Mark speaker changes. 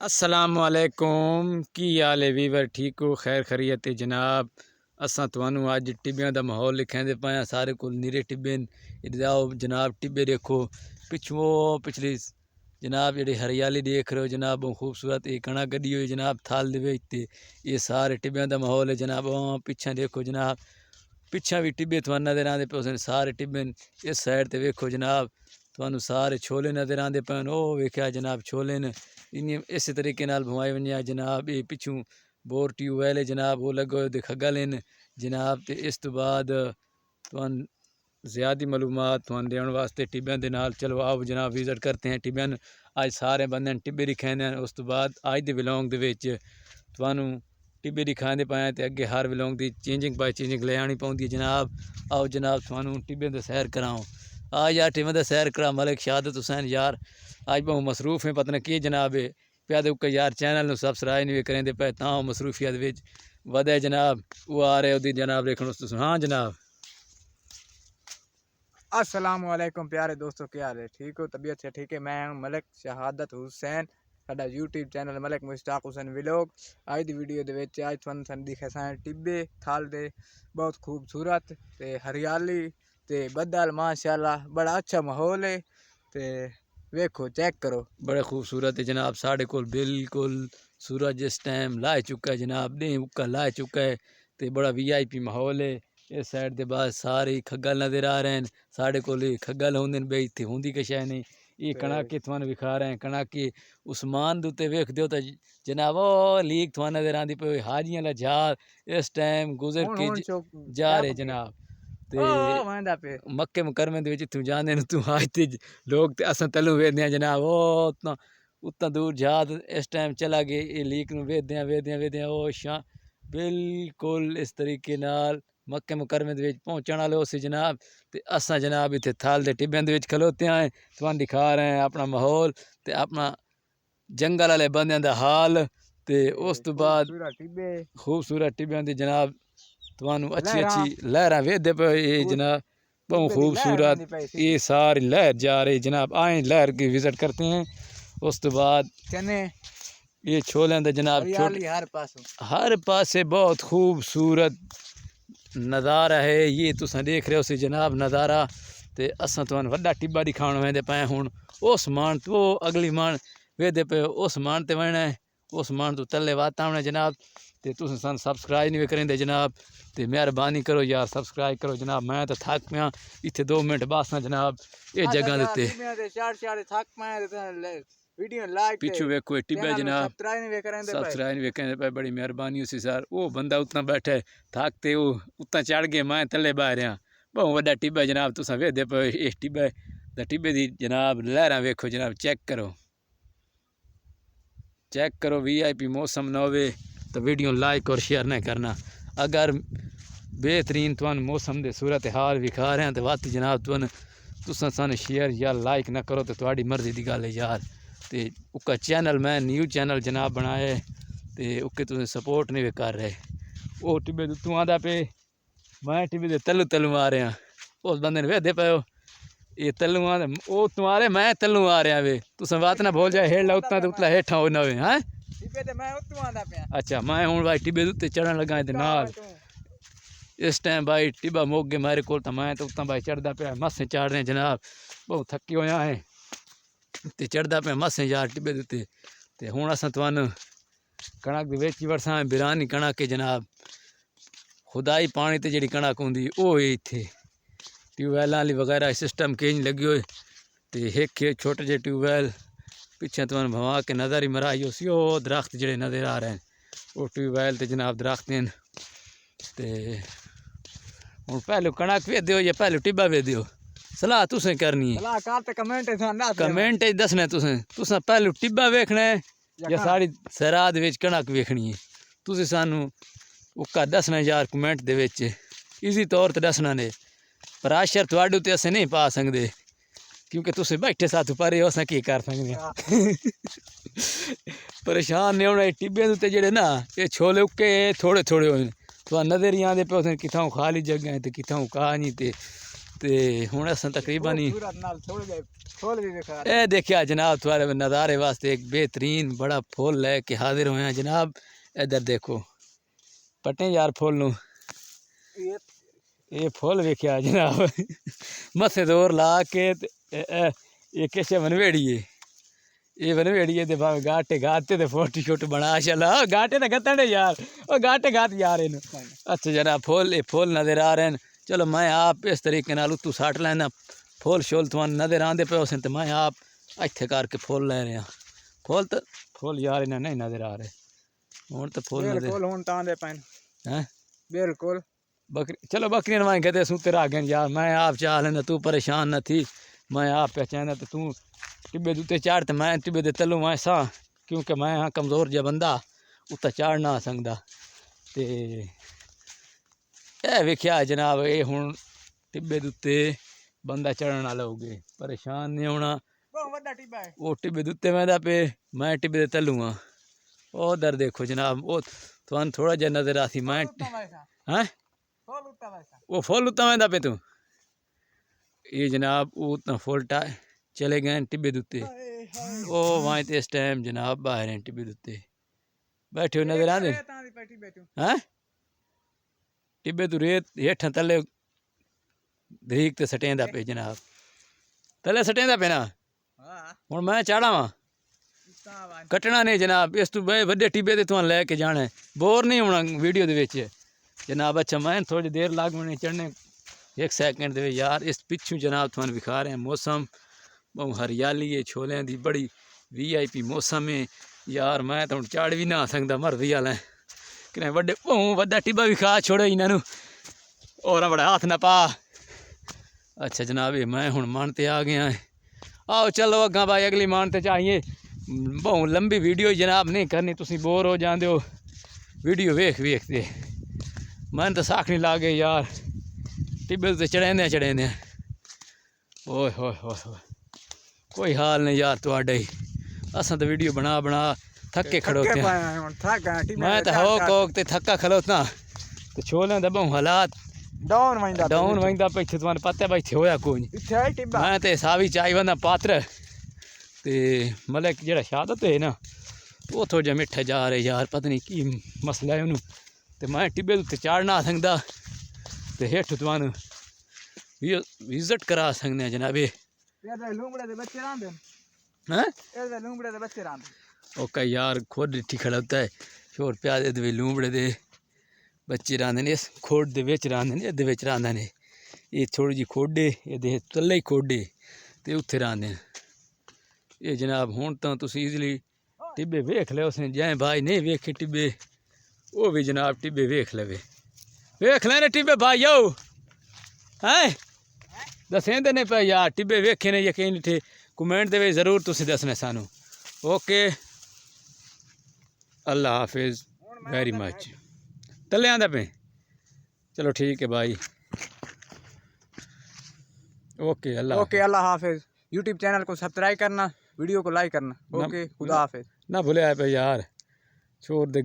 Speaker 1: अस्सलामुअलैकुम की हाल है वीवर ठीक हो खैर खरीयत है जनाब। असां तुहानू अज टिब्बियां दा माहौल लिखांदे पाया सारे कोल नीरे टिब्बे इधर आओ जनाब। टिब्बे देखो पिछू पिछली जनाब जी हरियाली देख रहे हो जनाब, बहुत खूबसूरत ये कणक गड्डी हुई जनाब थाल दे। ये सारे टिब्बियां दा माहौल है जनाब। पिछा देखो जनाब, पिछा भी टिब्बे तुहानू नज़र आते पे सारे टिब्बे। इस साइड ते वेखो जनाब, तुहानू सारे छोले नज़र आते पे। वेख्या जनाब छोले न इन इस तरीके नाल भवाए वनिया जनाब। ये पिछू बोर ट्यूबवैल है जनाब, वो लगो खगल इन जनाब। तो इस तो बाद तुहानू ज़्यादा मालूमात तुहानू देने वास्ते टिब्बियां दे नाल चलो आओ जनाब विजिट करते हैं टिब्बियां। अज सारे बंदे टिब्बे दिखाने हैं। उस तो बाद अज दे विलोंग दे विच तुहानू टिब्बे दिखाते पाए तो अगे हर विलोंग की चेंजिंग बाय चेंजिंग ले आनी पौंदी है जनाब। आओ जनाब तुहानू टिब्बे दा सैर कराओ। आ यार टिब्बे दा सैर करा मलिक शहादत हुसैन यार। अज बहुत मसरूफ है पता नहीं कि जनाब है प्यादे उक यार चैनल में सबसक्राइब नहीं करेंदे पे ता मसरूफियत विच वधे जनाब। वो आ रहे उदी जनाब देखो। हाँ जनाब।
Speaker 2: अस्सलाम वालेकुम प्यारे दोस्तों, क्या हाल है? ठीक हो? तबीयत से ठीक है? मैं हूं मलिक शहादत हुसैन। साडा YouTube channel Malik Mushtaq Hussain vlog. आज की वीडियो दे विच आज तुहानू सन दिखे सां टिब्बे थाल दे बहुत खूबसूरत ते हरियाली ते बदल माशाल्लाह बड़ा अच्छा माहौल है। ते वेखो चेक करो
Speaker 1: बड़े खूबसूरत है जनाब। साढ़े को बिल्कुल सूरज इस टाइम ला चुका है जनाब, डें उक्का ला चुका है। तो बड़ा VIP माहौल है। इस साइड के बाद सारे खग्गल नज़र आ रहे हैं। साढ़े को खग्गल होंगे बई इतने होंगी किश है नहीं। ये कणक के तुहानू विखा रहे हैं। कणक के उस्मान दे उत्ते वेख दो तो जनाब ओ लीक तुहानू नज़र आती पे हाजियां ला जहाज इस टाइम गुजर के जा रहे जनाब। ते मक्के मुकरमे दे विच इत्थों जांदे न तू आज ते लोग ते असां तलू वेखदे जनाब। ओ उतना उतना दूर जहाज इस टाइम चला गया। ये लीक नूं वेखदे ओ शां बिल्कुल इस तरीके नाल मक्के मुकरमे दे विच पहुंचण वाले उस जनाब। ते असां जनाब इत्थे थाल दे टिब्बियां दे विच खलोते हैं। तुहानू दिखा रहे हैं अपना माहौल ते अपना जंगल वाले बंदियां दा हाल। ते उस तो बाद खूबसूरत टिब्बियां दी जनाब तुहानू अच्छी लहर वेखदे पे जनाब। बहुत खूबसूरत ये सारी लहर जा रही जनाब। आए लहर की विजिट करते हैं। उस तो बाद
Speaker 2: चने
Speaker 1: ये छोले दा जनाब हर पासे बहुत खूबसूरत नज़ारा है। ये तुम देख रहे हो जनाब नज़ारा। तो असा तुहानू वड्डा टिब्बा दिखाने वेंदे पे हुण। उस मान तो अगली मान वेखदे पे उस मान ते वहना है। उस मान तो तले वातावरण है जनाब। तो तुम सन सबसक्राइब नहीं करेंदे जनाब। तो मेहरबानी करो यार सबसक्राइब करो जनाब। मैं तो थक पाया इतने 2 मिनट बासना जनाब ये जगह देते पिछू वेखो टिब्बे जनाब। सबसक्राइब नहीं वेखें पे बड़ी मेहरबानी उसी सर। वो बंदा उतना बैठा है थकते वो उतना चढ़ गए मैं थले बह रहा। बहुत वड्डा टिब्बा जनाब। तुस वेखदे पे इस टिब्बे दी जनाब लहरां वेखो जनाब। चेक करो VIP मौसम न होवे तो वीडियो लाइक और शेयर नहीं करना। अगर बेहतरीन तुहानू मौसम दे सूरत हाल विखा रहे हैं तो वत जनाब तुसां सन शेयर या लाइक ना करो तो तुहाड़ी मर्जी की गल है यार। तो उका चैनल मैं न्यू चैनल जनाब बनाया तो उके तुम सपोर्ट नहीं कर रहे। वो टिब्बे तू आंदा पे मैं टिब्बे दे तलू आ रहा। उस बंदे ने वेखदे पे ये तलू आ वो तुम्हारे मैं तलू आ रहा वे। तुम बात ना भूल जाए हेड़ उतना तो उतला हेठा हो ना वे। हाँ अच्छा मैं हूँ भाई टिब्बे उत्ते चढ़न लगा नाल। इस टाइम भाई टिब्बा मुक गए मेरे को तो मैं तो उत्ता भाई चढ़दा पे मस्सें चाड़ रहे जनाब। बहुत थकी होया है तो चढ़दा पे मस्सें यार टिब्बे उत्ते। तो हुण असां तुहानू कणक दे विच वड़सां बिरानी कणक है जनाब। खुदाई पानी ते जिहड़ी कणक हुंदी ओह इत्थे ट्यूबवैल वाली वगैरह सिस्टम केंज लगे हुए। तो एक छोटे जे ट्यूबवैल पिछे तुहानू भवा के नज़र ही मराई उसी वो दरख्त जिहड़े नज़र आ रहे हैं वो ट्यूबवैल ते जनाब दरख्त हैं। तो हूँ पहलू कणक वे दो या पहलू टिब्बा वे दो सलाह तुसें करनी है। कमेंट दसना तुसें पहलू टिब्बा वेखना है या साड़ी सराद विच कणक वेखनी है। तुसें सानू उका दसना यार कमेंट दे विच ईजी तौर पर दसना ने। पर आशर थोड़े उत्ते असें नहीं पा सकते क्योंकि तुम बैठे साथ पर हो अस की कर सकते परेशान नहीं होना। टिब्बे उत्ते जेड़े ना ये छोले उक्के थोड़े थोड़े हो तो नज़र ही आते पे कितों खाली जगह है तो कितों का नहीं। तो ते हुण असां तकरीबन ही
Speaker 2: खूबसूरत नाल थोड़े जे फुल भी दिखा
Speaker 1: ए देखिया जनाब तुम्हारे नज़ारे वास्ते एक बेहतरीन बड़ा फुल लेके हाजिर हुए हैं जनाब। इधर देखो पटे यार फुल नू
Speaker 2: ये
Speaker 1: ये फुल वेख्या जनाब मथे जोर ला के ये किश बनवेड़िए ये बनवेड़िए ते भावे गाटे गाते ते फोटो शोटो बना चला गाटे ना गत्तन यार ओ गाटे गात यार इन अच्छा जनाब फुल ये फुल नज़र आ रहे हैं। चलो मैं आप इस तरीके नाल उत्तू सट लैना फुल शुल तुहानू नज़र आंदे पे उस ते मैं आप इत्थे करके फुल लै रहा फुल यार इन्हें नहीं नज़र आ रहे हुण तो फुल नज़र
Speaker 2: बिल्कुल हुन तां दे पैन
Speaker 1: हैं
Speaker 2: बिल्कुल
Speaker 1: बकरी चलो बकरियां नवाई कहते सूते रह गए यार मैं आप चाह लेना तू परेशान न थी मैं आप पहचाना तो तू टिब्बे उत्ते चढ़ तो मैं टिब्बे दे तलू मैं सा क्योंकि मैं हाँ कमज़ोर जहा बंदा उत्ते चढ़ ना सकदा ते ए वेख्या जनाब ये हुण टिब्बे दे उत्ते बंदा चढ़न वाला हो गए परेशान नहीं होना
Speaker 2: बहुत बड़ा टिब्बा है
Speaker 1: वो टिब्बे दे उत्ते वहदा पे मैं टिब्बे दे तलू हाँ उधर देखो जनाब वो तुहानू थोड़ा जिहा नज़र आसी मैं हैं
Speaker 2: फुल उत्ता वैसा
Speaker 1: वो फुल उत्ता वहदा पे तू ये जनाब वो उतना फुल चले गए टिब्बे दे उत्ते ओ वहाँ ते इस टाइम जनाब बाहर हैं टिब्बे दे उत्ते बैठे हुए नजर आंदे
Speaker 2: तां दी पैटी बैठू
Speaker 1: हैं टिब्बे तू रेत हेठां तले दरीक ते सटेंदा पे जनाब तले सटेंदा पे ना
Speaker 2: हां
Speaker 1: हुण मैं चाड़ा वां
Speaker 2: तां वा
Speaker 1: कटना नहीं जनाब इस तू वड्डे टिब्बे ते तुहां लैके जाना है बोर नहीं होना वीडियो दे विच जनाब। अच्छा मैं थोड़ी देर लाग मैंने चढ़ने एक सेकंड दे यार इस पिछू जनाब तुहानू विखा रहे हैं मौसम बहुत हरियाली है छोलियां दी बड़ी VIP मौसम है यार मैं तो हुण चढ़ भी ना सकदा मर भी आला कि वड्डे बहुत वड्डा टिब्बा विखा छोड़ो इन्हां और बड़ा हाथ ना पा। अच्छा जनाब ये मैं हुण मन ते आ गया है आओ चलो अग्गा भाई अगली मान ते चाहिए बहुत लंबी वीडियो जनाब नहीं करनी तुसी बोर हो जाते हो वीडियो वेखते मन तो साख नहीं ला गए यार टिब्बे ते चढ़ेंदे ओए होए होए होए कोई हाल नहीं यार तुहाडा ही असां तो वीडियो बना थके खड़ोते हैं
Speaker 2: हुन थक गए टिब्बे
Speaker 1: मैं तो हो कोक ते थका खड़ोता तो छोले दा बहु हालात
Speaker 2: डाउन वंदा
Speaker 1: डाउन वंदा पे इत्थे तुहानू पता है इत्थे होया कोई
Speaker 2: इत्थे है टिब्बा
Speaker 1: मैं तो सावी चाई वंदा पात्र ते मतलब जेड़ा शहादत है ना वो थोड़ा जिहा मिठा जा रहे यार पता नहीं की मसला है उन्होंने तो मैं टिब्बे उत्ते चढ़ ना सकदा ते हेठ तुहानू विजिट करा सकने जनाब
Speaker 2: ये लूंबड़े दे बच्चे रांदे
Speaker 1: हैं
Speaker 2: ये लूंबड़े दे बच्चे रांदे
Speaker 1: ओका यार खुद डिठी खड़ा होता है शोर प्यादे दे लूंबड़े दे बच्चे रांदे ने इस खोड़ दे विच रांदे ने इहदे विच रांदे ने ये थोड़ी जी खोडे ये तले ही खोडे ते उत्थे रांदे ने ये जनाब हुण तां तुसीं ईजली टिब्बे वेख लिओ उस जै भाई नहीं वेखे टिब्बे वो भी जनाब टिब्बे वेख लवे वेख लेने टिब्बे भाई आओ हैं दसेंदे ने पे यार टिब्बे वेखे ने यकीन थे कमेंट दे विच जरूर तुसीं दसना सानू ओके अल्लाह हाफिज़ वेरी मच तले आंदा पे चलो ठीक है भाई ओके
Speaker 2: अल्लाह हाफिज़ यूट्यूब चैनल को सब्सक्राइब करना वीडियो को लाइक करना ओके खुदा हाफिज़
Speaker 1: ना भूले पे यार छोड़ दे।